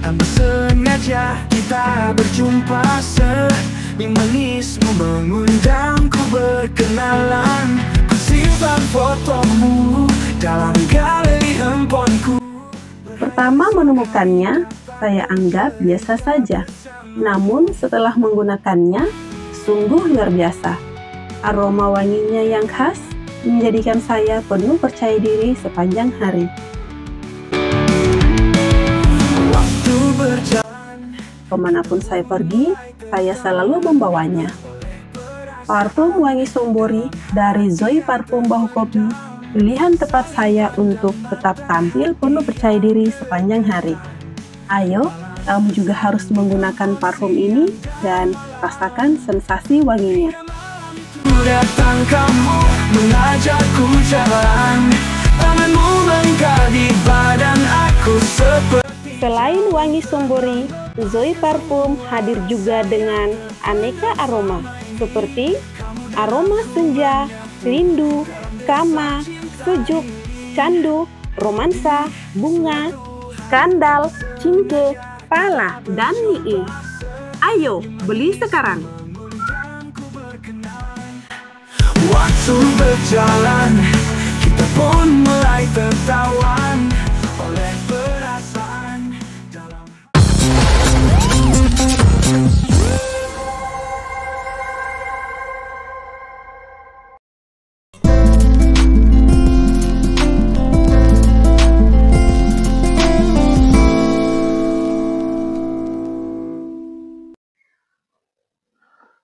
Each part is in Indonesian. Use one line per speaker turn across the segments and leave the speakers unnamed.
tanpa sengaja kita berjumpa. Senyum manismu mengundangku berkenalan. Ku simpan fotomu dalam galeri handphoneku.
Pertama menemukannya, saya anggap biasa saja. Namun setelah menggunakannya, sungguh luar biasa. Aroma wanginya yang khas menjadikan saya penuh percaya diri sepanjang hari.
Waktu berjalan,
Kemanapun saya pergi, saya selalu membawanya. Parfum wangi Songbori dari Zoe Parfum Bahu Kopi, pilihan tepat saya untuk tetap tampil penuh percaya diri sepanjang hari. Ayo, kamu juga harus menggunakan parfum ini dan rasakan sensasi wanginya.
ku datang kamu mengajakku jalan. Tanganmu melingkar di badan aku seperti.
Selain wangi Songbori, Zoe Parfum hadir juga dengan aneka aroma seperti aroma senja, rindu, kama, sejuk, candu, romansa, bunga, skandal, cingke, pala, dan nii. Ayo, beli sekarang!
Waktu berjalan, kita pun mulai tertawan oleh perasaan dalam.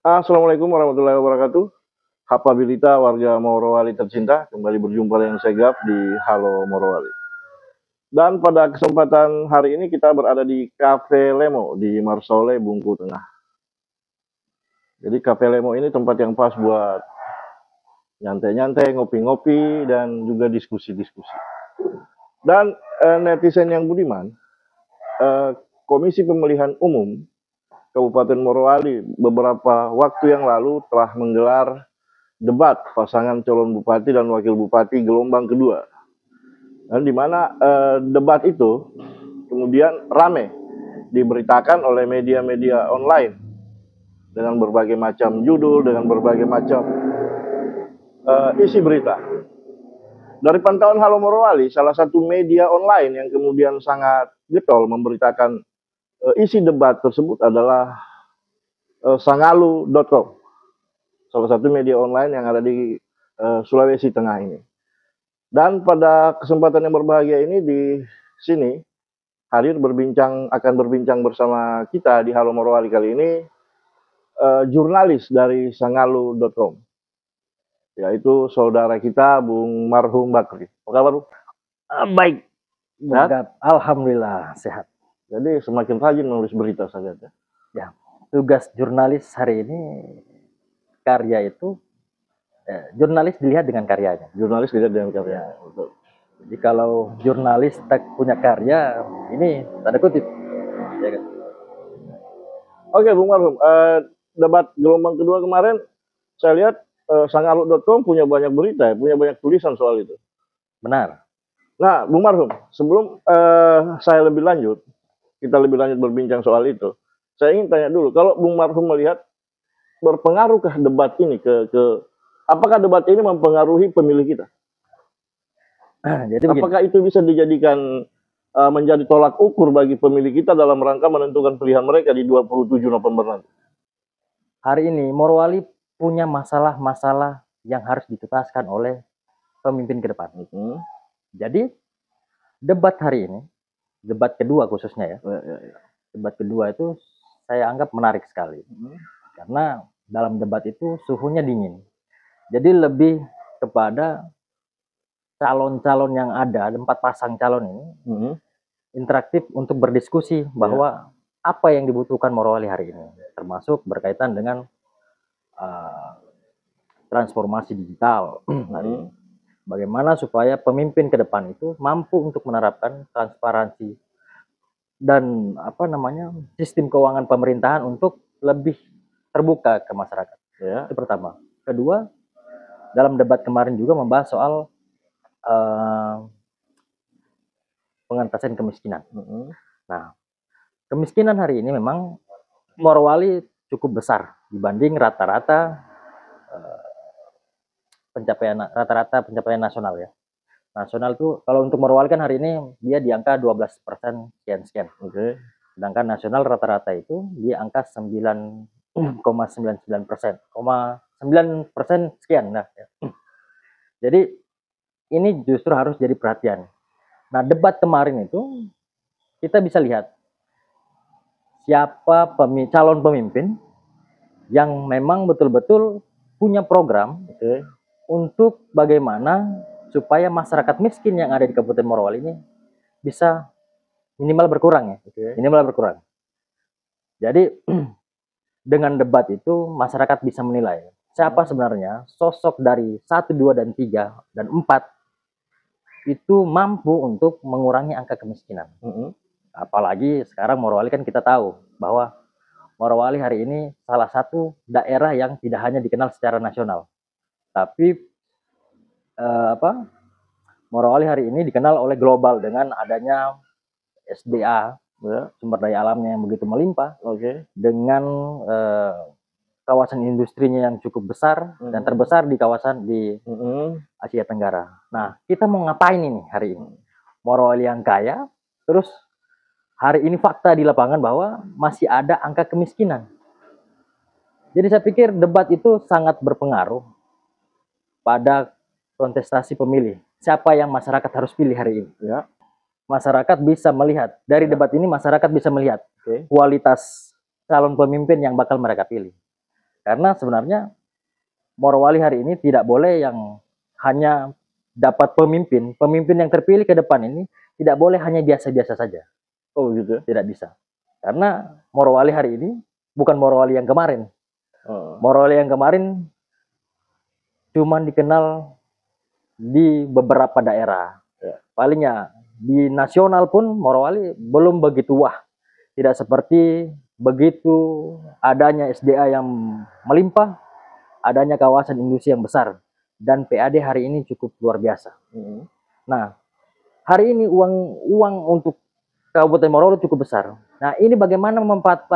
Assalamualaikum warahmatullahi wabarakatuh. Hapabilita warga Morowali tercinta, kembali berjumpa dengan saya Gap di Halo Morowali. Dan pada kesempatan hari ini kita berada di Cafe Lemo di Marsole, Bungku Tengah. Jadi Cafe Lemo ini tempat yang pas buat nyantai-nyantai, ngopi-ngopi, dan juga diskusi-diskusi. Dan netizen yang budiman, Komisi Pemilihan Umum Kabupaten Morowali beberapa waktu yang lalu telah menggelar debat pasangan calon bupati dan wakil bupati gelombang kedua. Dan di mana debat itu kemudian rame diberitakan oleh media-media online dengan berbagai macam judul, dengan berbagai macam isi berita. Dari pantauan Halo Morowali, salah satu media online yang kemudian sangat getol memberitakan isi debat tersebut adalah sangalu.com, salah satu media online yang ada di Sulawesi Tengah ini. Dan pada kesempatan yang berbahagia ini di sini hadir akan berbincang bersama kita di Halo Morowali kali ini jurnalis dari sangalu.com, yaitu saudara kita Bung Marhum Bakri. Apa kabar, Bung?
Baik,
Sehat?
alhamdulillah sehat.
Jadi semakin rajin menulis berita saja.
Ya, tugas jurnalis hari ini karya itu jurnalis dilihat dengan karyanya.
Jurnalis tidak dengan karya.
Ya. Jadi kalau jurnalis tak punya karya, ini tanda kutip. Ya kan?
Oke, Bung Marhum, debat gelombang kedua kemarin saya lihat sangalu.com punya banyak berita, punya banyak tulisan soal itu.
Benar.
Nah, Bung Marhum, sebelum kita lebih lanjut berbincang soal itu, saya ingin tanya dulu, kalau Bung Marhum melihat berpengaruhkah debat ini apakah debat ini mempengaruhi pemilih kita?
Jadi begini,
Apakah itu bisa dijadikan menjadi tolak ukur bagi pemilih kita dalam rangka menentukan pilihan mereka di 27 November nanti?
hari ini Morowali punya masalah-masalah yang harus dituntaskan oleh pemimpin ke depan. Jadi debat hari ini, debat kedua khususnya ya, debat kedua itu saya anggap menarik sekali. Karena dalam debat itu suhunya dingin. Jadi lebih kepada calon-calon yang ada 4 pasang calon ini interaktif untuk berdiskusi bahwa apa yang dibutuhkan Morowali hari ini, termasuk berkaitan dengan transformasi digital. Bagaimana supaya pemimpin ke depan itu mampu untuk menerapkan transparansi dan sistem keuangan pemerintahan untuk lebih terbuka ke masyarakat. Itu pertama. Kedua, dalam debat kemarin juga membahas soal pengentasan kemiskinan. Nah, kemiskinan hari ini memang Morowali cukup besar dibanding rata-rata pencapaian nasional ya. Nasional tuh kalau untuk Morowali kan hari ini dia di angka 12% sekian.
Oke.
Sedangkan nasional rata-rata itu di angka 9,99%, 9% sekian. Nah, ya. Jadi ini justru harus jadi perhatian. Nah, debat kemarin itu kita bisa lihat siapa calon pemimpin yang memang betul-betul punya program untuk bagaimana supaya masyarakat miskin yang ada di Kabupaten Morowali ini bisa minimal berkurang ya. Minimal berkurang. Jadi dengan debat itu masyarakat bisa menilai siapa sebenarnya sosok dari 1, 2, dan 3, dan 4 itu mampu untuk mengurangi angka kemiskinan. Apalagi sekarang Morowali kan kita tahu bahwa Morowali hari ini salah satu daerah yang tidak hanya dikenal secara nasional, tapi Morowali hari ini dikenal oleh global dengan adanya SDA, sumber daya alamnya yang begitu melimpah, dengan kawasan industrinya yang cukup besar dan terbesar di kawasan di Asia Tenggara. Nah, kita mau ngapain ini hari ini? Morowali yang kaya, terus hari ini fakta di lapangan bahwa masih ada angka kemiskinan. Jadi saya pikir debat itu sangat berpengaruh pada kontestasi pemilih. Siapa yang masyarakat harus pilih hari ini? Ya. Masyarakat bisa melihat, dari debat ini masyarakat bisa melihat kualitas calon pemimpin yang bakal mereka pilih. Karena sebenarnya Morowali hari ini tidak boleh yang hanya dapat pemimpin yang terpilih ke depan ini tidak boleh hanya biasa-biasa saja.
Oh gitu?
Tidak bisa. Karena Morowali hari ini bukan Morowali yang kemarin. Morowali yang kemarin cuman dikenal di beberapa daerah. Palingnya di nasional pun Morowali belum begitu wah. Tidak seperti begitu adanya SDA yang melimpah, adanya kawasan industri yang besar, dan PAD hari ini cukup luar biasa. Nah, hari ini uang untuk Kabupaten Morowali cukup besar. Nah, ini bagaimana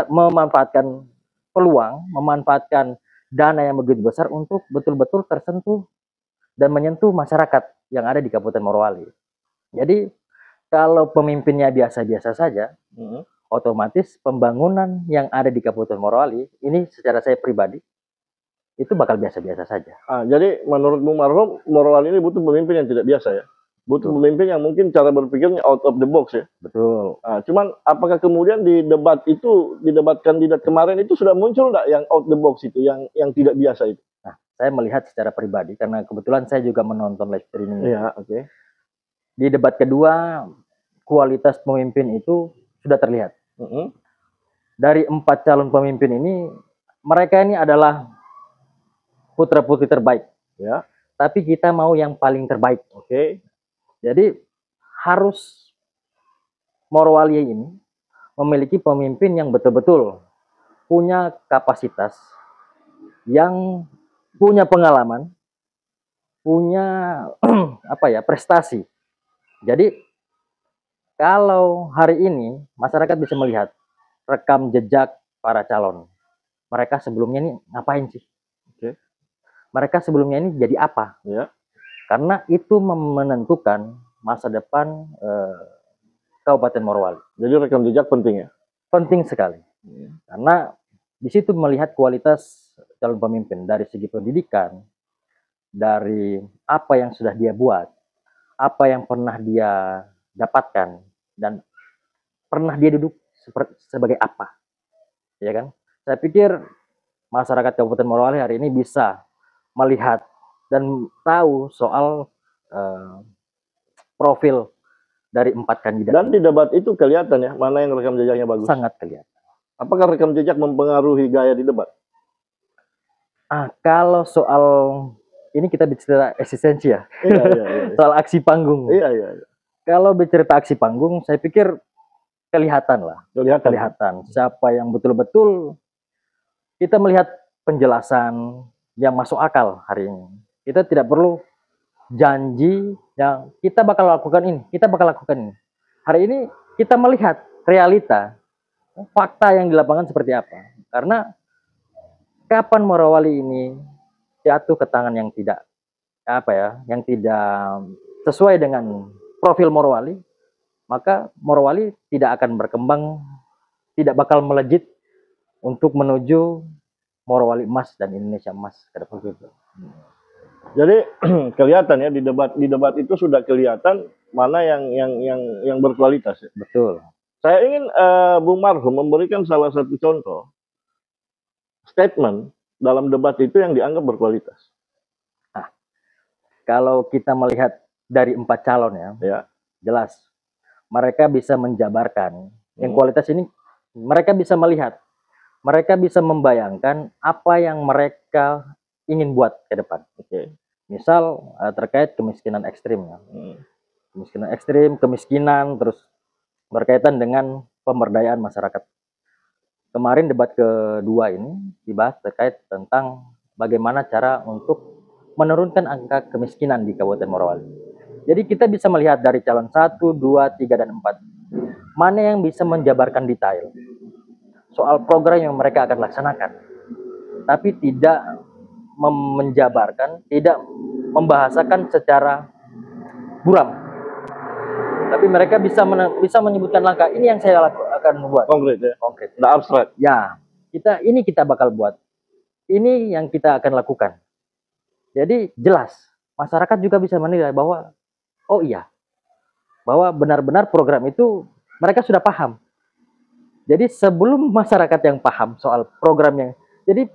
memanfaatkan peluang, memanfaatkan dana yang begitu besar untuk betul-betul tersentuh dan menyentuh masyarakat yang ada di Kabupaten Morowali. Jadi, kalau pemimpinnya biasa-biasa saja, otomatis pembangunan yang ada di Kabupaten Morowali, ini secara saya pribadi, itu bakal biasa-biasa saja.
Jadi menurut Bung Marhum, Morowali ini butuh pemimpin yang tidak biasa ya? Butuh pemimpin yang mungkin cara berpikirnya out of the box ya?
Betul.
Cuman apakah kemudian di debat kandidat kemarin itu sudah muncul nggak yang out the box itu, yang tidak biasa itu?
Nah, saya melihat secara pribadi, karena kebetulan saya juga menonton live streaming.
Iya, oke.
Di debat kedua, kualitas pemimpin itu sudah terlihat. Dari 4 calon pemimpin ini, mereka ini adalah putra-putri terbaik. Ya. Tapi kita mau yang paling terbaik. Jadi harus Morowali ini memiliki pemimpin yang betul-betul punya kapasitas, yang punya pengalaman, punya prestasi. Jadi kalau hari ini masyarakat bisa melihat rekam jejak para calon, mereka sebelumnya ini ngapain sih? Mereka sebelumnya ini jadi apa? Karena itu menentukan masa depan Kabupaten Morowali.
Jadi rekam jejak penting ya?
Penting sekali. Karena di situ melihat kualitas calon pemimpin dari segi pendidikan, dari apa yang sudah dia buat, apa yang pernah dia dapatkan, dan pernah dia duduk sebagai apa. Ya kan? Saya pikir masyarakat Kabupaten Morowali hari ini bisa melihat dan tahu soal profil dari 4 kandidat.
Dan di debat itu kelihatan ya, mana yang rekam jejaknya bagus.
Sangat kelihatan.
Apakah rekam jejak mempengaruhi gaya di debat?
Kalau soal ini kita bicara eksistensi ya. Iya. Soal aksi panggung.
Iya.
Kalau bicara aksi panggung, saya pikir kelihatan lah.
Kelihatan.
Siapa yang betul-betul kita melihat penjelasan yang masuk akal hari ini. Kita tidak perlu janji yang kita bakal lakukan ini, kita bakal lakukan ini. Hari ini kita melihat realita fakta yang di lapangan seperti apa. Karena kapan Morowali ini jatuh ke tangan yang tidak yang tidak sesuai dengan profil Morowali, maka Morowali tidak akan berkembang, tidak bakal melejit untuk menuju Morowali emas dan Indonesia emas ke depan.
Jadi kelihatan ya di debat itu sudah kelihatan mana yang berkualitas ya.
Betul.
Saya ingin Bung Marhum memberikan salah satu contoh statement dalam debat itu yang dianggap berkualitas.
Kalau kita melihat dari 4 calon ya, jelas mereka bisa menjabarkan yang kualitas ini. Mereka bisa melihat, mereka bisa membayangkan apa yang mereka ingin buat ke depan. Misal terkait kemiskinan ekstrim, kemiskinan ekstrim, kemiskinan, terus berkaitan dengan pemberdayaan masyarakat. Kemarin debat kedua ini dibahas terkait tentang bagaimana cara untuk menurunkan angka kemiskinan di Kabupaten Morowali. Jadi kita bisa melihat dari calon 1, 2, 3, dan 4. Mana yang bisa menjabarkan detail soal program yang mereka akan laksanakan. Tapi tidak menjabarkan, tidak membahasakan secara buram. Tapi mereka bisa menyebutkan langkah, ini yang saya akan buat.
Konkret ya?
Konkret.
Tidak abstrak.
Ya, kita bakal buat. Ini yang kita akan lakukan. Jadi jelas, masyarakat juga bisa menilai bahwa oh iya, bahwa benar-benar program itu mereka sudah paham. Jadi sebelum masyarakat yang paham soal programnya, jadi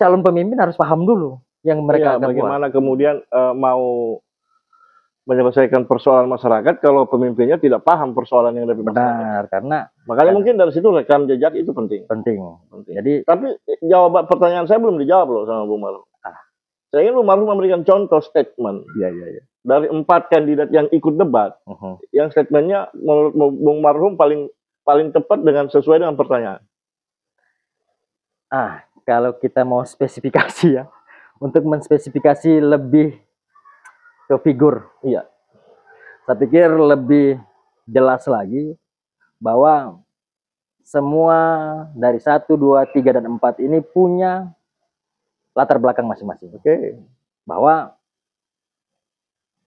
calon pemimpin harus paham dulu yang mereka akan
bagaimana
buat.
Kemudian mau menyelesaikan persoalan masyarakat kalau pemimpinnya tidak paham persoalan yang lebih
benar, karena
makanya mungkin dari situ rekam jejak itu penting.
Jadi
tapi jawaban pertanyaan saya belum dijawab loh sama Bung Marhum. Saya ingin Bung Marhum memberikan contoh statement dari 4 kandidat yang ikut debat, yang statementnya menurut Bung Marhum paling tepat dengan sesuai dengan pertanyaan.
Kalau kita mau spesifikasi ya, untuk menspesifikasi lebih ke figur, saya pikir lebih jelas lagi bahwa semua dari 1, 2, 3, dan 4 ini punya latar belakang masing-masing. Bahwa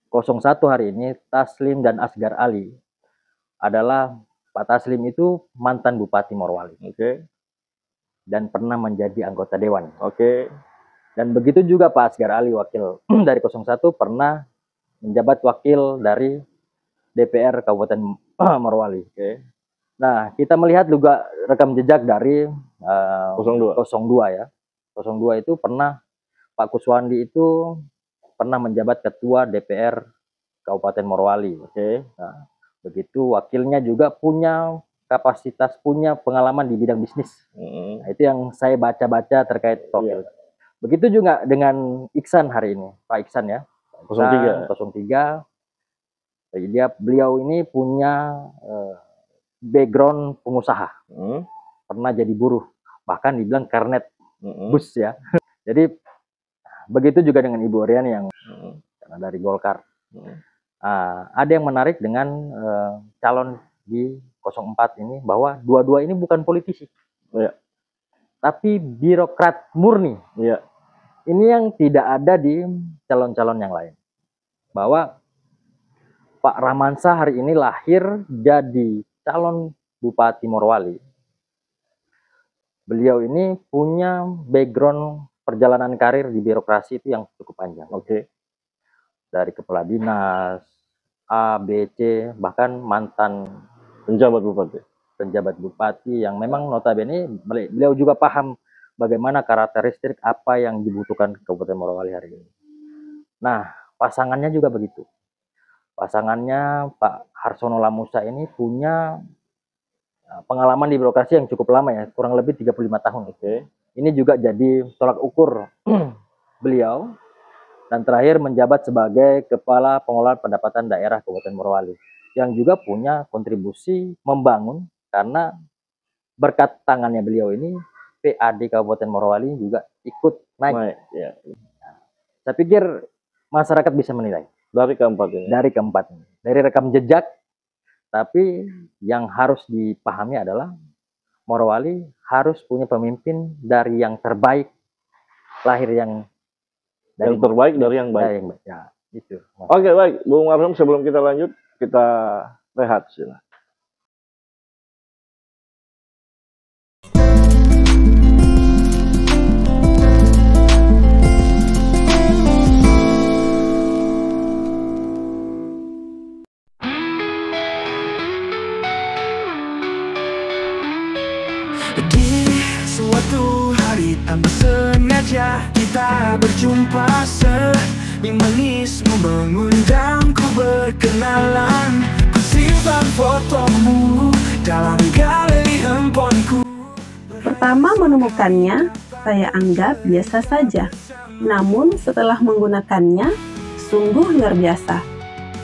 01 hari ini, Taslim dan Asgar Ali adalah, Pak Taslim itu mantan Bupati Morowali. Dan pernah menjadi anggota Dewan. Dan begitu juga Pak Asgar Ali, wakil dari 01, pernah menjabat wakil dari DPR Kabupaten Morowali. Nah, kita melihat juga rekam jejak dari 02 ya. 02 itu pernah, Pak Kuswandi itu pernah menjabat ketua DPR Kabupaten Morowali. Nah, begitu wakilnya juga punya kapasitas, punya pengalaman di bidang bisnis. Nah, itu yang saya baca-baca terkait profil. Begitu juga dengan Iksan hari ini, Pak Iksan ya. 03. Beliau ini punya background pengusaha. Pernah jadi buruh, bahkan dibilang karnet bus ya. Jadi begitu juga dengan Ibu Orian yang dari Golkar. Ada yang menarik dengan calon di 04 ini, bahwa dua-dua ini bukan politisi, tapi birokrat murni. Ini yang tidak ada di calon-calon yang lain. Bahwa Pak Ramansa hari ini lahir jadi calon Bupati Morowali. Beliau ini punya background perjalanan karir di birokrasi itu yang cukup panjang. Dari kepala dinas, A, B, C, bahkan mantan penjabat bupati yang memang notabene beliau juga paham bagaimana karakteristik apa yang dibutuhkan Kabupaten Morowali hari ini. Nah, pasangannya juga begitu. Pasangannya Pak Harsono Lamusa ini punya pengalaman di birokrasi yang cukup lama ya, kurang lebih 35 tahun. Ini juga jadi tolak ukur beliau, dan terakhir menjabat sebagai Kepala Pengelolaan Pendapatan Daerah Kabupaten Morowali, yang juga punya kontribusi membangun, karena berkat tangannya beliau ini PAD Kabupaten Morowali juga ikut naik. Saya pikir masyarakat bisa menilai dari keempat ini. Dari rekam jejak. Tapi yang harus dipahami adalah Morowali harus punya pemimpin dari yang terbaik, lahir yang
Yang terbaik dari yang baik.
dari yang baik. Ya, itu.
Oke, baik, Bung Marhum, sebelum kita lanjut, kita rehat sila.
Di suatu hari tanpa sengaja kita berjumpa, senyum manismu mengundangku berkenalan. Ku simpan fotomu dalam galeri handphoneku.
Pertama menemukannya, saya anggap biasa saja. Namun setelah menggunakannya, sungguh luar biasa.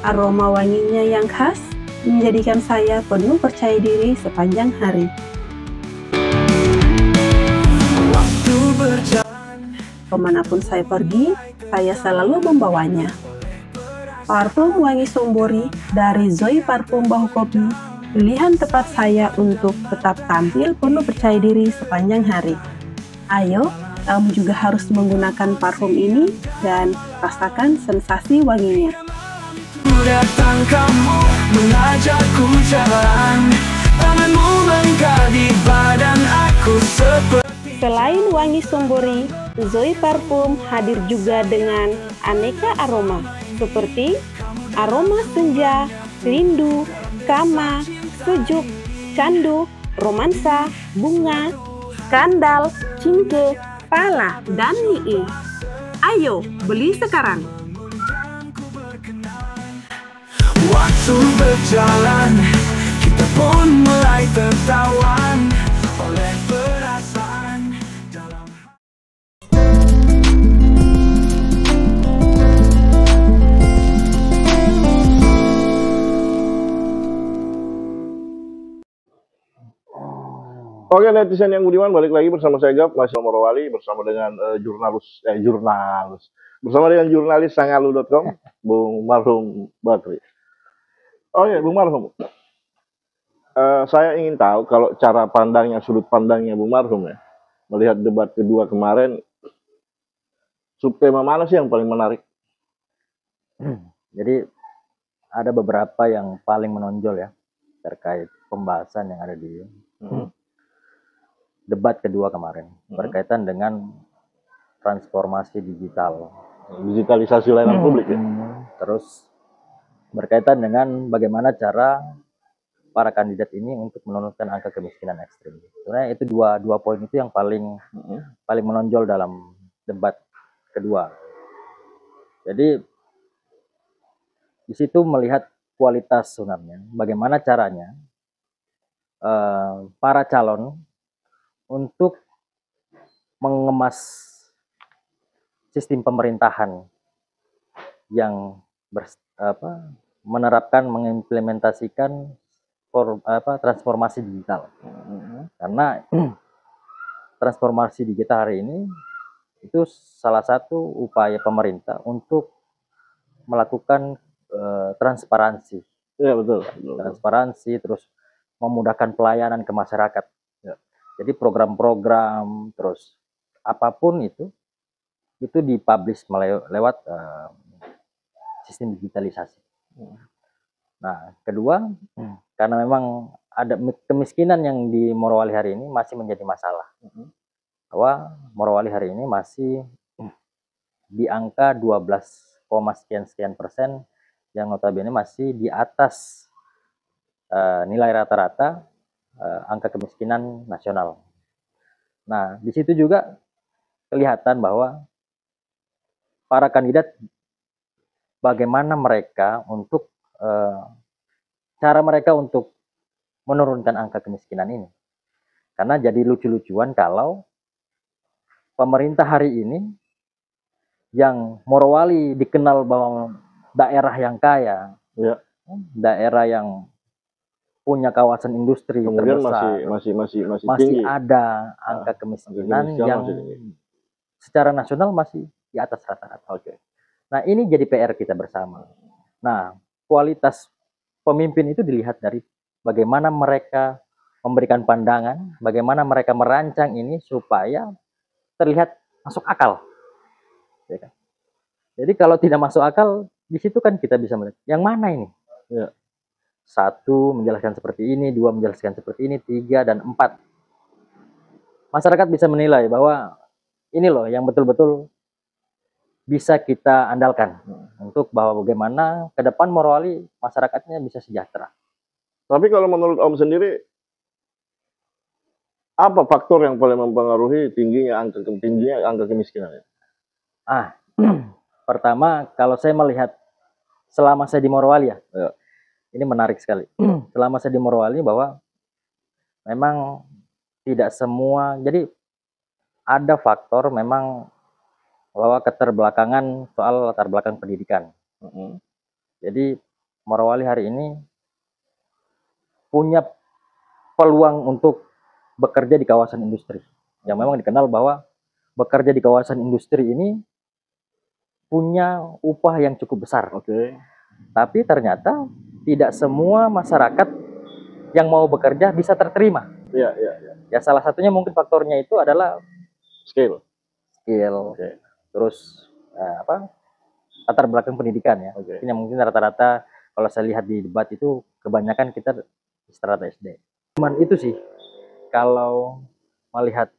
Aroma wanginya yang khas menjadikan saya penuh percaya diri sepanjang hari.
Waktu berjalan,
Kemanapun saya pergi, saya selalu membawanya. Parfum wangi Sombori dari Zoe Parfum Bahu Kopi, pilihan tepat saya untuk tetap tampil penuh percaya diri sepanjang hari. Ayo, kamu juga harus menggunakan parfum ini dan rasakan sensasi wanginya.
ku datang kamu mengajakku jalan. Tanganmu melingkar di badan aku seperti
Selain wangi Sombori, Zoe Parfum hadir juga dengan aneka aroma seperti aroma senja, rindu, kama, sejuk, candu, romansa, bunga, skandal, cinta, pala, dan nii. Ayo, beli sekarang!
waktu berjalan, kita pun mulai tertawan oleh perasaan dalam.
Oke, netizen yang budiman, balik lagi bersama saya Gap, masih Morowali, bersama dengan bersama dengan jurnalis sangalu.com, Bung Marhum Bakri. Oke, Bung Marhum, saya ingin tahu kalau cara pandangnya, sudut pandangnya Bung Marhum ya, melihat debat kedua kemarin, subtema mana sih yang paling menarik?
Jadi ada beberapa yang paling menonjol ya terkait pembahasan yang ada di debat kedua kemarin berkaitan dengan transformasi digital.
Digitalisasi layanan publik ya?
Terus berkaitan dengan bagaimana cara para kandidat ini untuk menurunkan angka kemiskinan ekstrim. Sebenarnya itu dua poin itu yang paling menonjol dalam debat kedua. Jadi di situ melihat kualitas sebenarnya, bagaimana caranya para calon untuk mengemas sistem pemerintahan yang menerapkan, mengimplementasikan transformasi digital. Karena transformasi digital hari ini itu salah satu upaya pemerintah untuk melakukan transparansi.
Iya, betul.
Transparansi, terus memudahkan pelayanan ke masyarakat. Jadi program-program, terus apapun itu dipublish lewat sistem digitalisasi. Nah, kedua, karena memang ada kemiskinan yang di Morowali hari ini masih menjadi masalah. Bahwa Morowali hari ini masih di angka 12, sekian persen, yang notabene masih di atas nilai rata-rata angka kemiskinan nasional. Nah, di situ juga kelihatan bahwa para kandidat bagaimana mereka untuk cara mereka untuk menurunkan angka kemiskinan ini. Karena jadi lucu-lucuan kalau pemerintah hari ini yang Morowali dikenal bahwa daerah yang kaya, daerah yang punya kawasan industri
kemudian
terbesar,
masih
masih ada angka kemiskinan yang secara nasional masih di atas rata-rata. Nah, ini jadi PR kita bersama. Nah, kualitas pemimpin itu dilihat dari bagaimana mereka memberikan pandangan bagaimana mereka merancang ini supaya terlihat masuk akal. Ya kan? Jadi kalau tidak masuk akal, di situ kan kita bisa melihat yang mana ini.
Ya.
1 menjelaskan seperti ini, 2 menjelaskan seperti ini, 3 dan 4. Masyarakat bisa menilai bahwa ini loh yang betul-betul bisa kita andalkan untuk bahwa bagaimana ke depan Morowali masyarakatnya bisa sejahtera.
Tapi kalau menurut Om sendiri, apa faktor yang paling mempengaruhi tingginya angka kemiskinan?
Pertama, kalau saya melihat selama saya di Morowali ya. Ini menarik sekali. Selama saya di Morowali bahwa memang tidak semua, jadi ada faktor memang bahwa keterbelakangan soal latar belakang pendidikan. Jadi Morowali hari ini punya peluang untuk bekerja di kawasan industri. Yang memang dikenal bahwa bekerja di kawasan industri ini punya upah yang cukup besar. Tapi ternyata tidak semua masyarakat yang mau bekerja bisa terterima. Ya salah satunya mungkin faktornya itu adalah skill. Terus latar belakang pendidikan ya. Ini mungkin rata-rata kalau saya lihat di debat itu kebanyakan kita strata SD. Cuman itu sih kalau melihat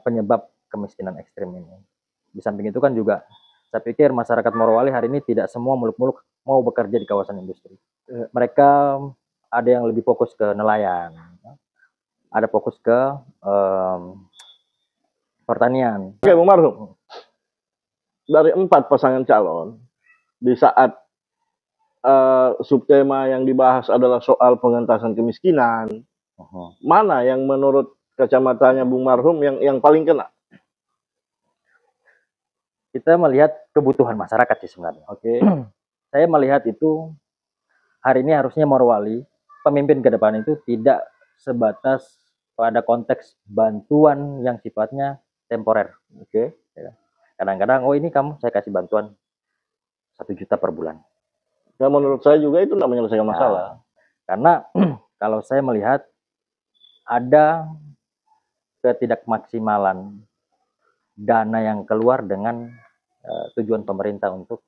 penyebab kemiskinan ekstrim ini. Di samping itu kan juga saya pikir masyarakat Morowali hari ini tidak semua muluk-muluk mau bekerja di kawasan industri. Mereka ada yang lebih fokus ke nelayan, ada fokus ke pertanian.
Oke, Bung Marhum. Dari 4 pasangan calon, di saat subtema yang dibahas adalah soal pengentasan kemiskinan, mana yang menurut kacamatanya Bung Marhum yang paling kena?
Kita melihat kebutuhan masyarakat sih sebenarnya. Saya melihat itu hari ini harusnya Morowali, pemimpin ke depan itu tidak sebatas pada konteks bantuan yang sifatnya temporer. Kadang-kadang, oh ini kamu saya kasih bantuan 1 juta per bulan.
Ya, menurut saya juga itu tidak menyelesaikan masalah.
Karena kalau saya melihat ada ketidakmaksimalan dana yang keluar dengan tujuan pemerintah untuk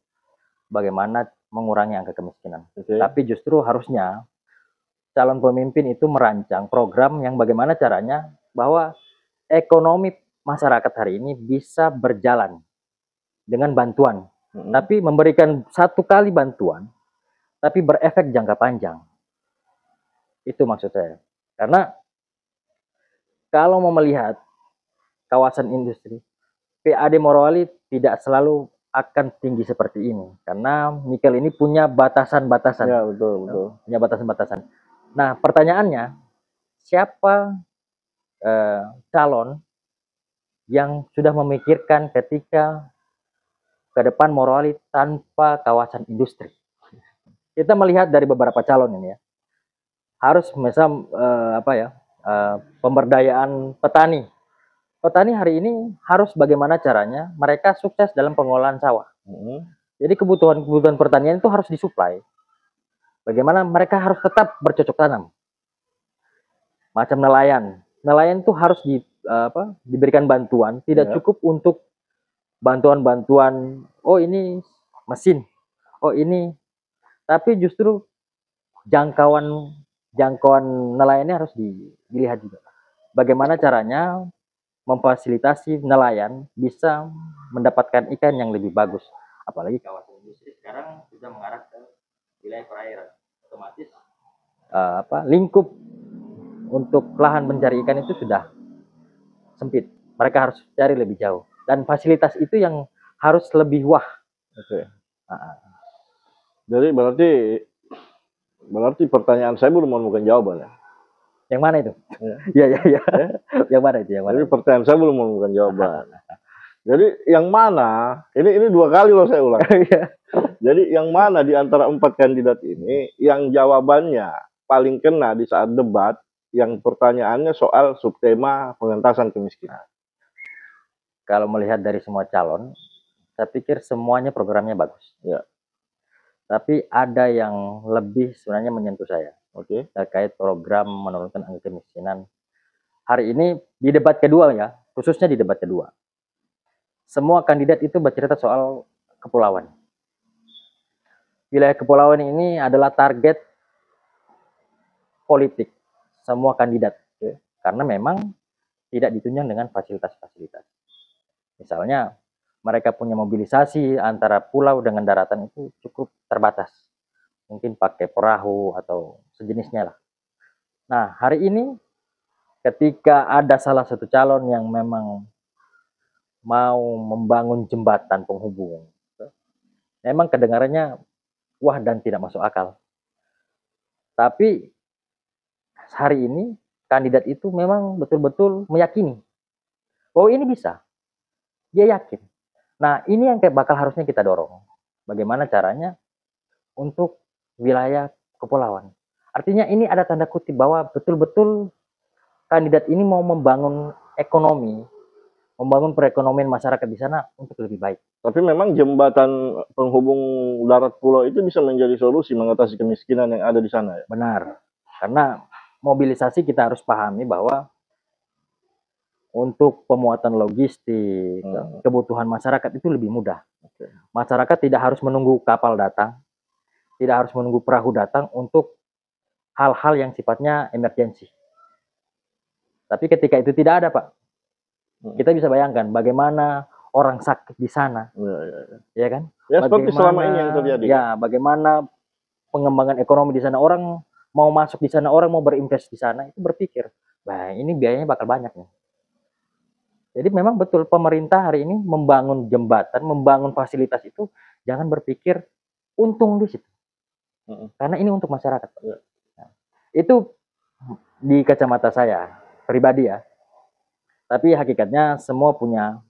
bagaimana mengurangi angka kemiskinan. Tapi justru harusnya calon pemimpin itu merancang program yang bagaimana caranya bahwa ekonomi masyarakat hari ini bisa berjalan dengan bantuan. Tapi memberikan 1 kali bantuan, tapi berefek jangka panjang. Itu maksud saya. Karena kalau mau melihat kawasan industri, PAD Morowali tidak selalu akan tinggi seperti ini. Karena nikel ini punya batasan-batasan.
Ya, betul.
Punya batasan-batasan. Nah, pertanyaannya, siapa calon yang sudah memikirkan ketika ke depan Morowali tanpa kawasan industri? Kita melihat dari beberapa calon ini ya. Harus misal pemberdayaan petani. Petani hari ini harus bagaimana caranya mereka sukses dalam pengolahan sawah. Jadi kebutuhan pertanian itu harus disuplai. Bagaimana mereka harus tetap bercocok tanam. Macam nelayan. Nelayan itu harus diberikan bantuan. Tidak cukup untuk bantuan-bantuan, oh ini mesin, oh ini. Tapi justru jangkauan nelayannya harus dilihat juga. Bagaimana caranya memfasilitasi nelayan bisa mendapatkan ikan yang lebih bagus. Apalagi kawasan industri sekarang sudah mengarah ke wilayah perairan. Otomatis lingkup untuk lahan mencari ikan itu sudah sempit. Mereka harus cari lebih jauh. Dan fasilitas itu yang harus lebih wah.
Jadi berarti pertanyaan saya belum menemukan jawabannya.
Yang mana itu? Iya. Yang mana itu?
Jadi pertanyaan saya belum menemukan jawaban. Jadi yang mana? Ini 2 kali loh saya ulang. Jadi yang mana di antara 4 kandidat ini yang jawabannya paling kena di saat debat, yang pertanyaannya soal subtema pengentasan kemiskinan?
Kalau melihat dari semua calon, saya pikir semuanya programnya bagus. tapi ada yang lebih sebenarnya menyentuh saya
Oke.
terkait program menurunkan angka kemiskinan. Hari ini di debat kedua ya, khususnya di debat kedua, semua kandidat itu bercerita soal kepulauan. Wilayah kepulauan ini adalah target politik semua kandidat, karena memang tidak ditunjang dengan fasilitas-fasilitas. Misalnya mereka punya mobilisasi antara pulau dengan daratan itu cukup terbatas, mungkin pakai perahu atau sejenisnya lah. Nah, hari ini ketika ada salah satu calon yang memang mau membangun jembatan penghubung, memang kedengarannya wah dan tidak masuk akal. Tapi hari ini kandidat itu memang betul-betul meyakini bahwa ini bisa. Dia yakin. Nah, ini yang bakal harusnya kita dorong. Bagaimana caranya untuk wilayah kepulauan. Artinya ini ada tanda kutip bahwa betul-betul kandidat ini mau membangun ekonomi, membangun perekonomian masyarakat di sana untuk lebih baik.
Tapi memang jembatan penghubung darat pulau itu bisa menjadi solusi mengatasi kemiskinan yang ada di sana ya?
Benar. Karena mobilisasi kita harus pahami bahwa untuk pemuatan logistik, kebutuhan masyarakat itu lebih mudah. Masyarakat tidak harus menunggu kapal datang, tidak harus menunggu perahu datang untuk hal-hal yang sifatnya emergensi. Tapi ketika itu tidak ada, Pak, kita bisa bayangkan bagaimana orang sakit di sana, ya kan?
Ya, seperti selama ini yang terjadi.
Ya, bagaimana pengembangan ekonomi di sana, orang mau masuk di sana, orang mau berinvest di sana, itu berpikir, bah ini biayanya bakal banyak nih. Jadi memang betul pemerintah hari ini membangun jembatan, membangun fasilitas itu jangan berpikir untung di situ, karena ini untuk masyarakat. Nah, itu di kacamata saya pribadi ya. Tapi hakikatnya semua punya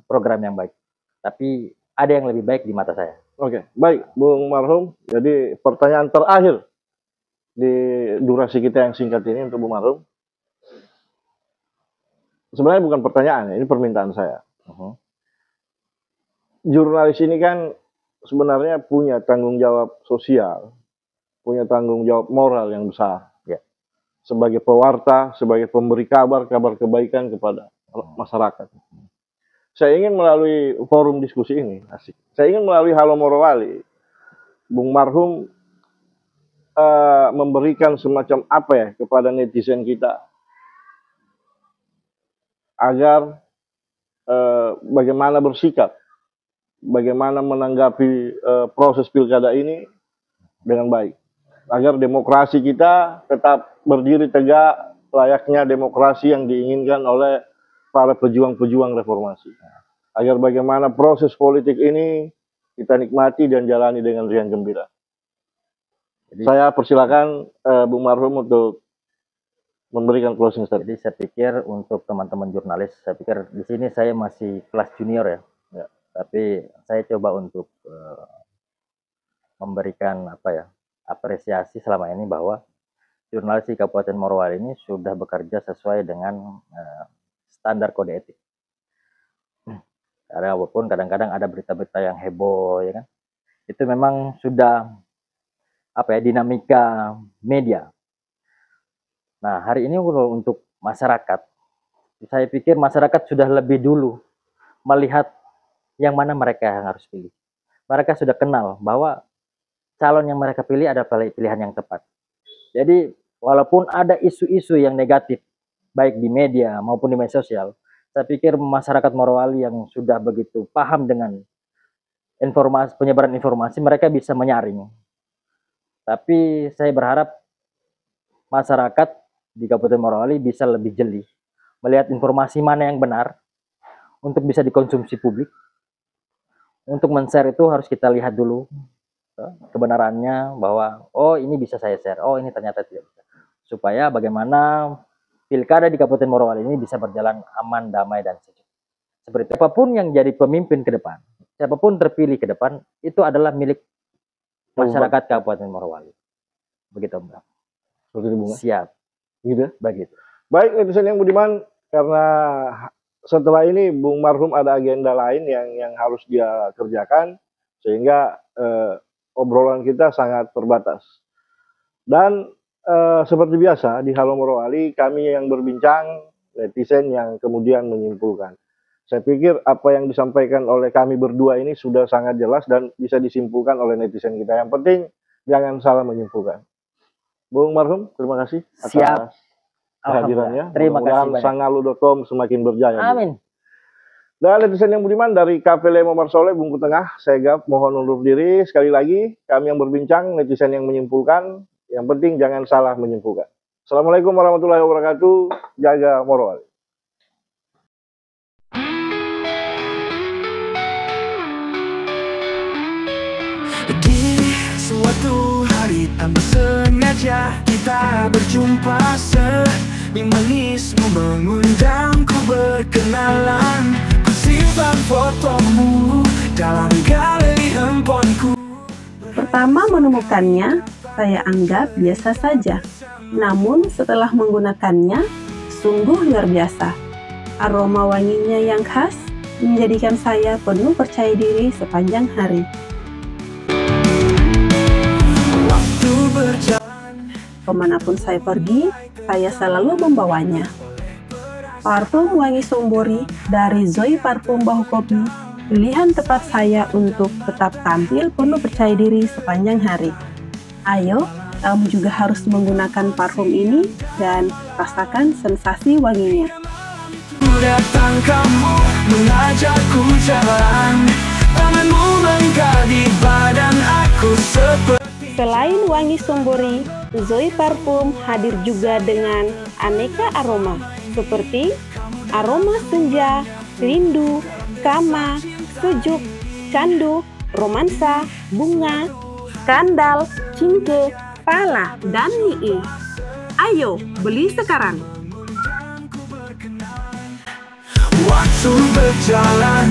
program yang baik. Tapi ada yang lebih baik di mata saya.
Oke, baik, Bung Marhum. Jadi pertanyaan terakhir di durasi kita yang singkat ini untuk Bung Marhum. Sebenarnya bukan pertanyaan, ini permintaan saya. Jurnalis ini kan sebenarnya punya tanggung jawab sosial, punya tanggung jawab moral yang besar.
Ya.
Sebagai pewarta, sebagai pemberi kabar kebaikan kepada masyarakat. Saya ingin melalui forum diskusi ini, saya ingin melalui Halo Morowali, Bung Marhum memberikan semacam apa ya kepada netizen kita, agar bagaimana bersikap, bagaimana menanggapi proses pilkada ini dengan baik, agar demokrasi kita tetap berdiri tegak layaknya demokrasi yang diinginkan oleh para pejuang-pejuang reformasi, agar bagaimana proses politik ini kita nikmati dan jalani dengan riang gembira. Jadi, saya persilakan Bung Marhum untuk memberikan closing statement.
Jadi saya pikir untuk teman-teman jurnalis, saya pikir di sini saya masih kelas junior ya. Tapi saya coba untuk memberikan apresiasi selama ini bahwa jurnalis di Kabupaten Morowali ini sudah bekerja sesuai dengan standar kode etik. Karena walaupun kadang-kadang ada berita-berita yang heboh, ya kan, itu memang sudah dinamika media. Nah, hari ini untuk masyarakat, saya pikir masyarakat sudah lebih dulu melihat yang mana mereka yang harus pilih. Mereka sudah kenal bahwa calon yang mereka pilih adalah pilihan yang tepat. Jadi, walaupun ada isu-isu yang negatif, baik di media maupun di media sosial, saya pikir masyarakat Morowali yang sudah begitu paham dengan penyebaran informasi, mereka bisa menyaring. Tapi saya berharap masyarakat di Kabupaten Morowali bisa lebih jeli melihat informasi mana yang benar untuk bisa dikonsumsi publik. Untuk men-share itu harus kita lihat dulu kebenarannya, bahwa oh ini bisa saya share, oh ini ternyata tidak bisa, supaya bagaimana pilkada di Kabupaten Morowali ini bisa berjalan aman, damai, dan sejuk. Seperti itu. Siapapun yang jadi pemimpin ke depan, siapapun terpilih ke depan, itu adalah milik masyarakat Kabupaten Morowali. Begitu, Mbak.
Begitu, Bung.
Siap.
Gitu.
Begitu.
Baik, netizen yang budiman, karena setelah ini Bung Marhum ada agenda lain yang harus dia kerjakan, sehingga obrolan kita sangat terbatas. Dan seperti biasa di Halo Morowali, kami yang berbincang, netizen yang kemudian menyimpulkan. Saya pikir apa yang disampaikan oleh kami berdua ini sudah sangat jelas dan bisa disimpulkan oleh netizen kita. Yang penting jangan salah menyimpulkan. Bung Marhum, terima kasih atas kehadirannya.
Terima kasih banyak.
Sangalu.com semakin berjaya.
Amin.
Dan netizen yang budiman dari Cafe Lemo Marsoleh, Bungku Tengah, saya Gap mohon undur diri. Sekali lagi, kami yang berbincang, netizen yang menyimpulkan. Yang penting jangan salah menyimpulkan. Assalamualaikum warahmatullahi wabarakatuh. Jaga Morowali.
Di suatu hari tanpa sengaja kita berjumpa, senyum manismu mengundangku berkenalan. Ku simpan fotomu dalam galeri handphoneku.
Pertama menemukannya, saya anggap biasa saja. Namun setelah menggunakannya, sungguh luar biasa. Aroma wanginya yang khas menjadikan saya penuh percaya diri sepanjang hari. Kemanapun saya pergi, saya selalu membawanya. Parfum wangi sombori dari Zoe Parfum Bahu Kopi, pilihan tepat saya untuk tetap tampil penuh percaya diri sepanjang hari. Ayo, kamu juga harus menggunakan parfum ini dan rasakan sensasi wanginya.
Datang kamu mengajakku jalan, tanganmu melingkar di badan aku seperti.
Selain wangi sombori, Zoe Parfum hadir juga dengan aneka aroma seperti aroma senja, rindu, kama, sejuk, candu, romansa, bunga, skandal, cinta, pala, dan nii. Ayo, beli sekarang.
Waktu berjalan,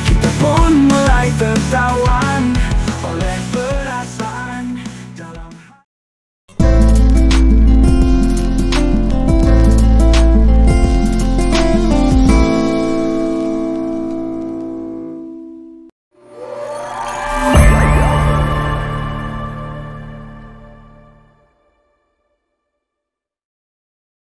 kita pun mulai tertawan.